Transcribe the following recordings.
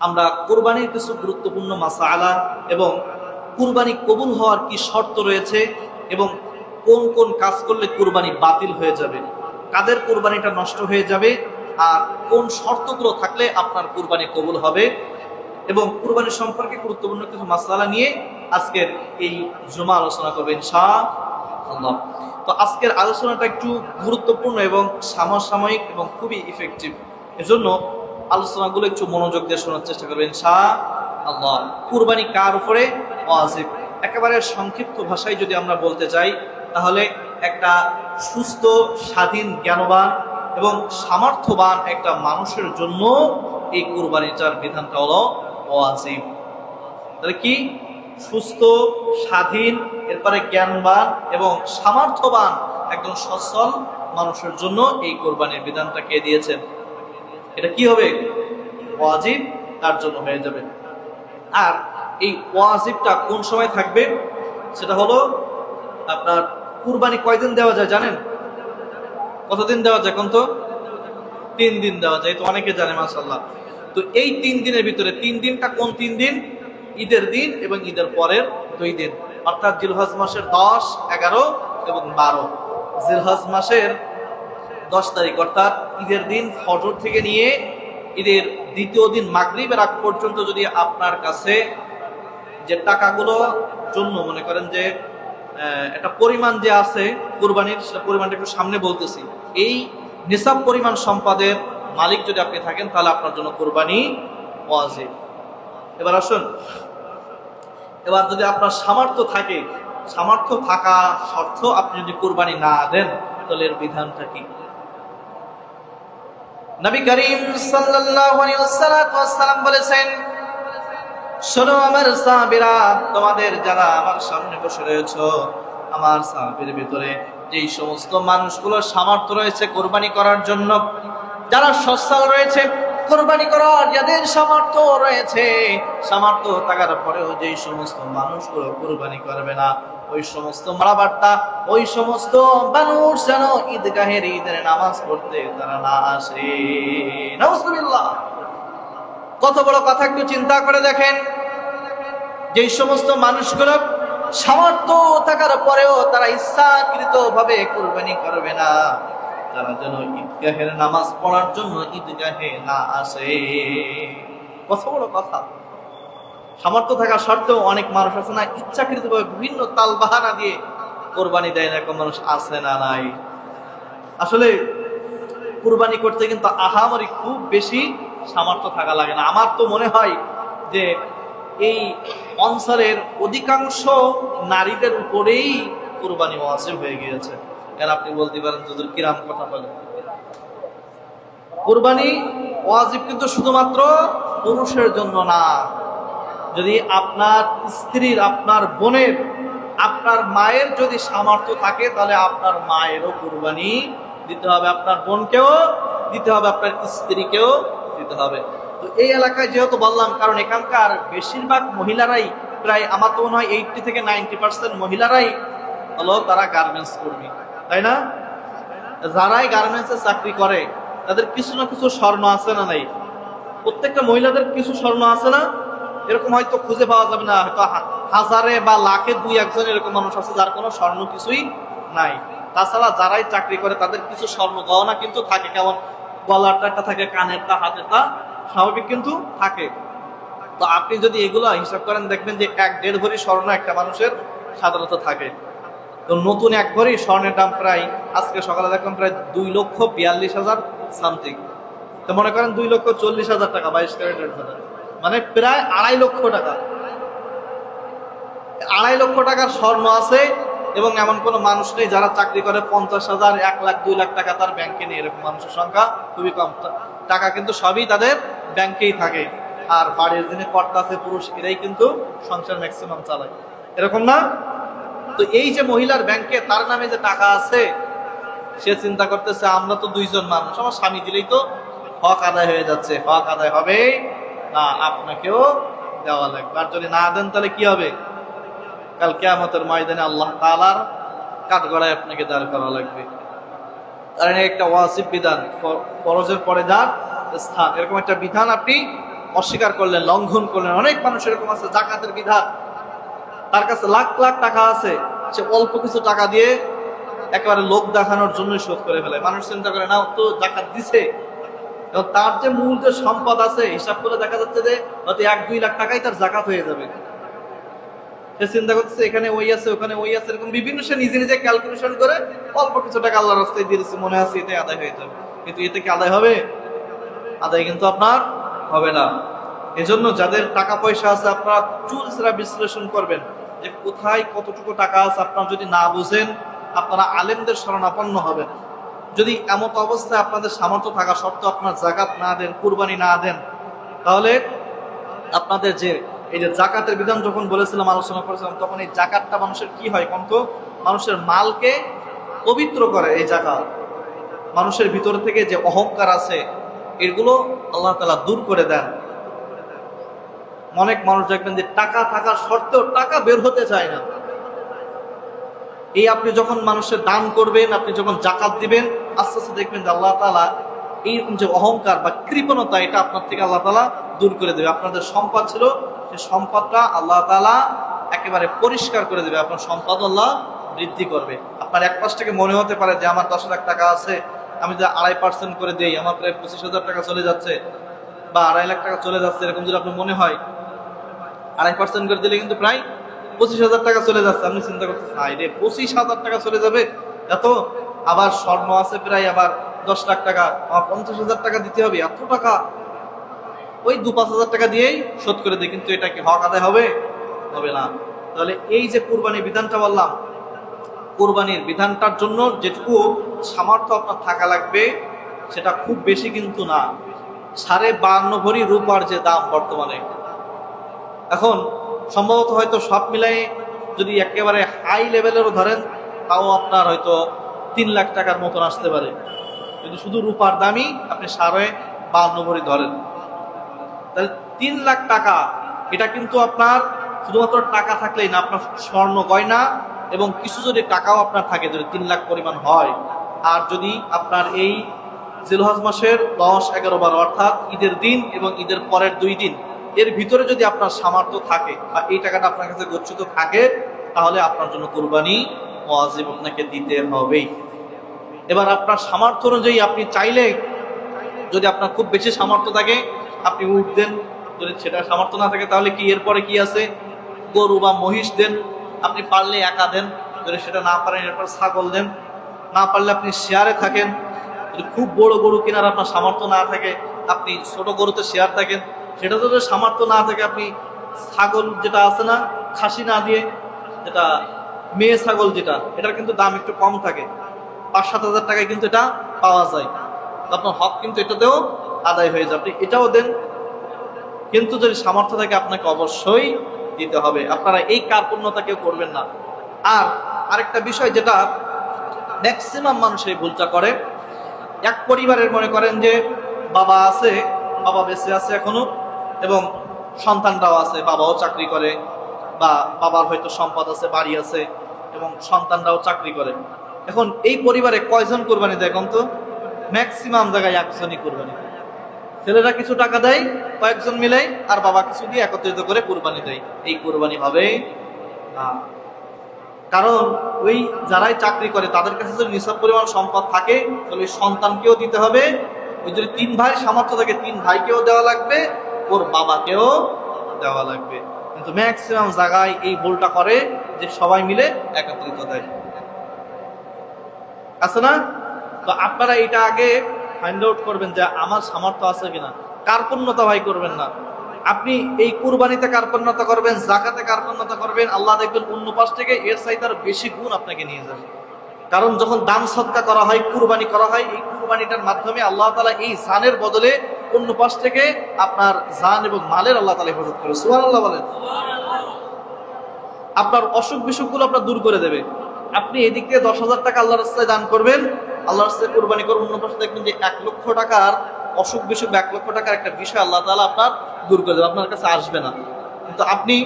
আমরা কুরবানির কিছু গুরুত্বপূর্ণ মাসালা এবং কুরবানি কবুল হওয়ার কি শর্ত রয়েছে এবং কোন কোন কাজ করলে কুরবানি বাতিল হয়ে যাবে, কাদের কুরবানিটা নষ্ট হয়ে যাবে, আর কোন শর্তগুলো থাকলে আপনার কুরবানি কবুল হবে এবং কুরবানি সম্পর্কে গুরুত্বপূর্ণ কিছু মাসালা নিয়ে আজকের এই জুমা আলোচনা করবে ইনশাআল্লাহ। তো আজকের আলোচনাটা একটু গুরুত্বপূর্ণ এবং সমসাময়িক এবং খুবই ইফেক্টিভ, এজন্য আলোচনাগুলো একটু মনোযোগ দিয়ে শোনার চেষ্টা করবেন ইনশাআল্লাহ। কুরবানি কার উপরে ওয়াজিব? একেবারে সংক্ষিপ্ত ভাষায় যদি আমরা বলতে চাই তাহলে একটা সুস্থ, স্বাধীন, জ্ঞানবান এবং সামর্থ্যবান একটা মানুষের জন্য এই কুরবানিটার বিধানটা হলো ওয়াজিব। তাহলে কি? সুস্থ, স্বাধীন, এরপরে জ্ঞানবান এবং সামর্থ্যবান একজন সচ্ছল মানুষের জন্য এই কুরবানির বিধানটা কে দিয়েছেন? এটা কি হবে? ওয়াজিব তার জন্য হয়ে যাবে। আর এই ওয়াজিবটা কোন সময় থাকবে? সেটা হলো আপনার কুরবানি কয়দিন দেওয়া যায় জানেন? কতদিন দেওয়া যায় কোন? তো 3 দিন দেওয়া যায়, তো অনেকে জানে মাশাআল্লাহ। তো এই 3 দিনের ভিতরে 3 দিনটা কোন 3 দিন? ঈদের দিন এবং ঈদের পরের 2 দিন, অর্থাৎ জিলহজ মাসের 10, 11 এবং 12। জিলহজ মাসের 10 তারিখ অর্থাৎ ঈদের দিন ফজর থেকে নিয়ে ঈদের দ্বিতীয় দিন মাগরিবের আগ পর্যন্ত যদি আপনার কাছে যে টাকাগুলো জন্য মনে করেন যে একটা পরিমাণ যে আছে কুরবানির, সেটা পরিমাণটা একটু সামনে বলতেছি, এই নিসাব পরিমাণ সম্পদের মালিক যদি আপনি থাকেন তাহলে আপনার জন্য কুরবানি ওয়াজিব। এবার আসুন, এবার যদি আপনার সামর্থ্য থাকে, সামর্থ্য থাকা সত্ত্বেও আপনি যদি কুরবানি না দেন তাহলে এর বিধানটা কি? নবী করিম সাল্লাল্লাহু আলাইহি ওয়াসাল্লাম বলেছেন, শোনো আমার সাহাবীরা, তোমাদের যারা আমার সামনে বসে রয়েছে, আমার সাহাবীর ভিতরে যেই সমস্ত মানুষগুলোর সামর্থ্য রয়েছে কুরবানি করার জন্য, যারা সচ্ছল রয়েছে কুরবানি করার, যাদের সামর্থ্য রয়েছে, সামর্থ্য থাকার পরেও যেই সমস্ত মানুষগুলো কুরবানি করবে না, ওই সমস্ত মারাবার্তা, ওই সমস্ত মানুষ যেন ঈদগাহের ঈদের নামাজ পড়তে তারা না আসে। নাউজুবিল্লাহ। কত বড় কথা, একটু চিন্তা করে দেখেন। যেই সমস্ত মানুষগুলো সামর্থ্য থাকার পরেও তারা ইচ্ছাকৃত ভাবে কুরবানি করবে না, তারা যেন ঈদগাহের নামাজ পড়ার জন্য ঈদগাহে না আসে। কত বড় কথা। সামর্থ্য থাকা সত্ত্বেও অনেক মানুষ আছে না, ইচ্ছাকৃত ভাবে বিভিন্ন তাল বাহানা দিয়ে কোরবানি দেয় না, এরকম মানুষ আছে না নাই? আসলে কুরবানি করতে কিন্তু আহামরি খুব বেশি সামর্থ্য থাকা লাগে না। আমার তো মনে হয় যে এই অঞ্চলের অধিকাংশ নারীদের উপরেই কুরবানি ওয়াজিব হয়ে গিয়েছে। কেন আপনি বলতে পারেন যদি কিরাম কথা বলেন, কুরবানি ওয়াজিব কিন্তু শুধুমাত্র পুরুষের জন্য না। যদি আপনার স্ত্রীর, আপনার বোনের, আপনার মায়ের যদি সামর্থ্য থাকে তাহলে আপনার মায়েরও কুরবানি দিতে হবে, আপনার বোনকেও দিতে হবে, আপনার স্ত্রীকেও দিতে হবে। তো এই এলাকায় যেহেতু বললাম, কারণ এখানকার বেশিরভাগ মহিলারাই, প্রায় আমার তো মনে হয় 80 থেকে 90% মহিলারাই হলো তারা গার্মেন্টস কর্মী, তাই না? যারাই গার্মেন্টসে চাকরি করে তাদের কিছু না কিছু স্বর্ণ আছে না নাই? প্রত্যেকটা মহিলাদের কিছু স্বর্ণ আছে না? এরকম হয়তো খুঁজে পাওয়া যাবে না, হয়তো হাজারে বা লাখে 2-1 জন এরকম মানুষ আছে যার কোনো স্বর্ণ কিছুই নাই। তাছাড়া যারাই চাকরি করে তাদের কিছু স্বর্ণ গহনা কিন্তু থাকে, কেমন গলারটা থাকে, কানেরটা, হাতেরটা স্বাভাবিক কিন্তু থাকে। তো আপনি যদি এগুলো হিসাব করেন দেখবেন যে 1-1.5 ভরি স্বর্ণ একটা মানুষের সাধারণত থাকে। তো নতুন 1 ভরি স্বর্ণের দাম প্রায়, আজকে সকালে দেখলাম প্রায় 2,42,000 সামথিং। তো মনে করেন 2,40,000 টাকা, 22 ক্যারেটের দাম, মানে প্রায় 2.5 লক্ষ টাকা। 2.5 লক্ষ টাকার স্বর্ণ আছে এবং এমন কোনো মানুষ নেই যারা চাকরি করে 50,000, 1 লাখ, 2 লাখ টাকা তার ব্যাংকে নেই। এরকম মানুষের সংখ্যা খুবই কম। টাকা কিন্তু সবই তাদের ব্যাংকেই থাকে। আর বাড়ির যিনি কর্তা আছে পুরুষ, এরাই কিন্তু সংসার ম্যাক্সিমাম চালায়, এরকম না? তো এই যে মহিলার ব্যাংকে তার নামে যে টাকা আছে, সে চিন্তা করতেছে আমরা তো 2 জন মানুষ, আমার স্বামী দিলেই তো হক আদায় হয়ে যাচ্ছে। হক আদায় হবে না, আপনাকেও দেওয়া লাগবে। আর যদি না দেন তাহলে কি হবে? কাল কিয়ামতের ময়দানে আল্লাহ তাআলার কাঠগড়ায় আপনাকে দাঁড় করা লাগবে। কারণ একটা ওয়াজিব বিধান, ফরজের পরে যার স্থান, এরকম একটা বিধান আপনি অস্বীকার করলেন, লঙ্ঘন করলেন। অনেক মানুষ এরকম আছে, জাকাতের বিধান, তার কাছে লাখ লাখ টাকা আছে, সে অল্প কিছু টাকা দিয়ে একেবারে লোক দেখানোর জন্যই শোধ করে ফেলে। মানুষ চিন্তা করে না, তো জাকাত দিছে, তার যে মূল যে সম্পদ আছে হিসাব করে দেখা যাচ্ছে যে হয়তো 1-2 লাখ টাকাই তার জাকাত হয়ে যাবে। সে চিন্তা করতেছে এখানে ওই আছে, ওখানে ওই আছে, এরকম বিভিন্ন সে নিজে নিজে ক্যালকুলেশন করে অল্প কিছু টাকা আল্লাহর রাস্তায় দিয়ে দিচ্ছে, মনে আছে এতে আদায় হয়ে যাবে। কিন্তু এতে কি আদায় হবে? আদায় কিন্তু আপনার হবে না। এজন্য যাদের টাকা পয়সা আছে আপনারা চুলচেরা বিশ্লেষণ করবেন যে কোথায় কতটুকু টাকা আছে। আপনারা যদি না বুঝেন আপনারা আলেমদের শরণাপন্ন হবেন। যদি এমন অবস্থায় আপনাদের সামর্থ্য থাকা সত্ত্বেও আপনার জাকাত না দেন, কুরবানি না দেন, তাহলে আপনাদের যে এই যে জাকাতের বিধান যখন বলেছিলাম, আলোচনা করেছিলাম, তখন এই জাকাতটা মানুষের কি হয় কন্ত? মানুষের মালকে পবিত্র করে। এই জাকাত মানুষের ভিতর থেকে যে অহংকার আছে এগুলো আল্লাহ তাআলা দূর করে দেন। অনেক মানুষ দেখবেন যে টাকা থাকার সত্ত্বেও টাকা বের হতে চায় না। এই আপনি যখন মানুষের দান করবেন, আপনি যখন জাকাত দিবেন, আস্তে আস্তে দেখবেন যে আল্লাহ তাআলা এইরকম যে অহংকার বা কৃপণতা, এটা আপনার থেকে আল্লাহ তাআলা দূর করে দেবে। আপনাদের সম্পদ ছিল, সেই সম্পদটা আল্লাহ তাআলা একেবারে পরিষ্কার করে দেবে। আপনার সম্পদ আল্লাহ বৃদ্ধি করবে। আপনার এক পাশ থেকে মনে হতে পারে যে আমার 10 লাখ টাকা আছে, আমি যে 2.5% করে দেই, আমার প্রায় 25,000 টাকা চলে যাচ্ছে বা 2.5 লাখ টাকা চলে যাচ্ছে, এরকম যদি আপনার মনে হয়, 2.5% করে দিলে কিন্তু প্রায় 25,000 টাকা চলে যাচ্ছে। আপনি চিন্তা করতেছেন, হাই রে 25,000 টাকা চলে যাবে, এত আবার স্বর্ণ আছে প্রায় আবার 10 লাখ টাকা, আমার 50,000 টাকা দিতে হবে, এত টাকা ওই 2-5 হাজার টাকা দিয়েই শোধ করে দিই। কিন্তু এটা কি হক আদায় হবে? হবে না। তাহলে এই যে কুরবানির বিধানটা বললাম, কুরবানির বিধানটার জন্য যেটুকু সামর্থ্য আপনার থাকা লাগবে সেটা খুব বেশি কিন্তু না। 52.5 ভরি রূপার যে দাম বর্তমানে, এখন সম্ভবত হয়তো সব মিলাই যদি একেবারে হাই লেভেলেরও ধরেন, তাও আপনার হয়তো 3 লাখ টাকার মতন আসতে পারে। যদি শুধু রূপার দামই আপনি 52.5 ভরি ধরেন, তাহলে 3 লাখ টাকা। এটা কিন্তু আপনার শুধুমাত্র টাকা থাকলেই না, আপনার স্বর্ণ গয়না এবং কিছু যদি টাকাও আপনার থাকে, যদি 3 লাখ পরিমাণ হয়, আর যদি আপনার এই জিলহজ মাসের 10, 11, 12 অর্থাৎ ঈদের দিন এবং ঈদের পরের 2 দিন এর ভিতরে যদি আপনার সামর্থ্য থাকে বা এই টাকাটা আপনার কাছে গচ্ছিত থাকে, তাহলে আপনার জন্য কুরবানি ওয়াজিব, আপনাকে দিতে হবেই। এবার আপনার সামর্থ্য অনুযায়ী আপনি চাইলে, যদি আপনার খুব বেশি সামর্থ্য থাকে আপনি উট দেন, যদি সেটা সামর্থ্য না থাকে তাহলে কি এরপরে কি আছে, গরু বা মহিষ দেন। আপনি পারলে একা দেন, যদি সেটা না পারেন এরপর ছাগল দেন। না পারলে আপনি শেয়ারে থাকেন। যদি খুব বড় গরু কেনার আপনার সামর্থ্য না থাকে, আপনি ছোট গরুতে শেয়ার থাকেন। সেটা যদি সামর্থ্য না থাকে, আপনি ছাগল যেটা আছে না, খাসি না দিয়ে, যেটা মেয়ে ছাগল যেটা, এটার কিন্তু দাম একটু কম থাকে, 5-7 হাজার টাকায় কিন্তু এটা পাওয়া যায়। আপনার হক কিন্তু এটাতেও আদায় হয়ে যাবে, এটাও দেন। কিন্তু যদি সামর্থ্য থাকে আপনাকে অবশ্যই দিতে হবে। আপনারা এই কার্পণ্যতা কেউ করবেন না। আর আরেকটা বিষয় যেটা ম্যাক্সিমাম মানুষ এই ভুলটা করে, এক পরিবারের মনে করেন যে বাবা আছে, বাবা বেঁচে আছে এখনো, এবং সন্তানরাও আছে, বাবাও চাকরি করে বা বাবার হয়তো সম্পদ আছে, বাড়ি আছে, এবং সন্তানরাও চাকরি করে। এখন এই পরিবারে কয়জন কুরবানি দেয়? এখন তো ম্যাক্সিমাম জায়গায় একজনই কুরবানি দেয়। ছেলেরা কিছু টাকা দেয় কয়েকজন মিলে, আর বাবা কিছু দিয়ে একত্রিত করে কুরবানি দেয়। এই কুরবানি হবে না। কারণ ওই যারাই চাকরি করে তাদের কাছে যদি নিছক পরিমাণ সম্পদ থাকে, তাহলে সন্তানকেও দিতে হবে। ওই যদি 3 ভাইয়ের সামর্থ্য থাকে, 3 ভাইকেও দেওয়া লাগবে, ওর বাবাকেও দেওয়া লাগবে। কিন্তু ম্যাক্সিমাম জায়গায় এই ভুলটা করে যে সবাই মিলে একত্রিত দেয়, আছে না? তো আপনারা এটা আগে ফাইন্ড আউট করবেন যে আমার সামর্থ্য আছে কিনা। কার্পণ্যতা ভাই করবেন না। আপনি এই কুরবানিতে কার্পণ্যতা করবেন, জাকাতে কার্পণ্যতা করবেন, আল্লাহ দেখবেন অন্য পাশ থেকে এর চাইতে আরো বেশি গুণ আপনাকে নিয়ে যাবে। কারণ যখন দান সদকা করা হয়, কুরবানি করা হয়, এই কুরবানিটার মাধ্যমে আল্লাহ তাআলা এই জানের বদলে অন্য পাশ থেকে আপনার জান এবং মালের আল্লাহ তাআলা হেফাজত করে। সুবহানাল্লাহ বলেন। আপনার অসুখ বিসুখগুলো আপনার দূর করে দেবে। আপনি এদিক থেকে 10,000 টাকা আল্লাহর রাস্তায় দান করবেন, আল্লাহর রাস্তায় কুরবানি করবেন, অন্য পাশে দেখবেন যে 1 লক্ষ টাকার অসুখ বিসুখ, 1 লক্ষ টাকার একটা বিষয় আল্লাহ তাআলা আপনার দূর করে দেবে, আপনার কাছে আসবে না। কিন্তু আপনি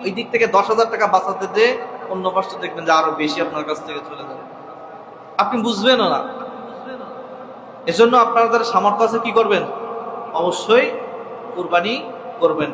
ওই দিক থেকে 10,000 টাকা বাঁচাতে দিয়ে অন্য পাশে দেখবেন যে আরো বেশি আপনার কাছ থেকে চলে যাবে, আপনি বুঝবেনও না। এজন্য আপনারা যারা সামর্থ্য আছে কি করবেন? অবশ্যই কুরবানি করবেন।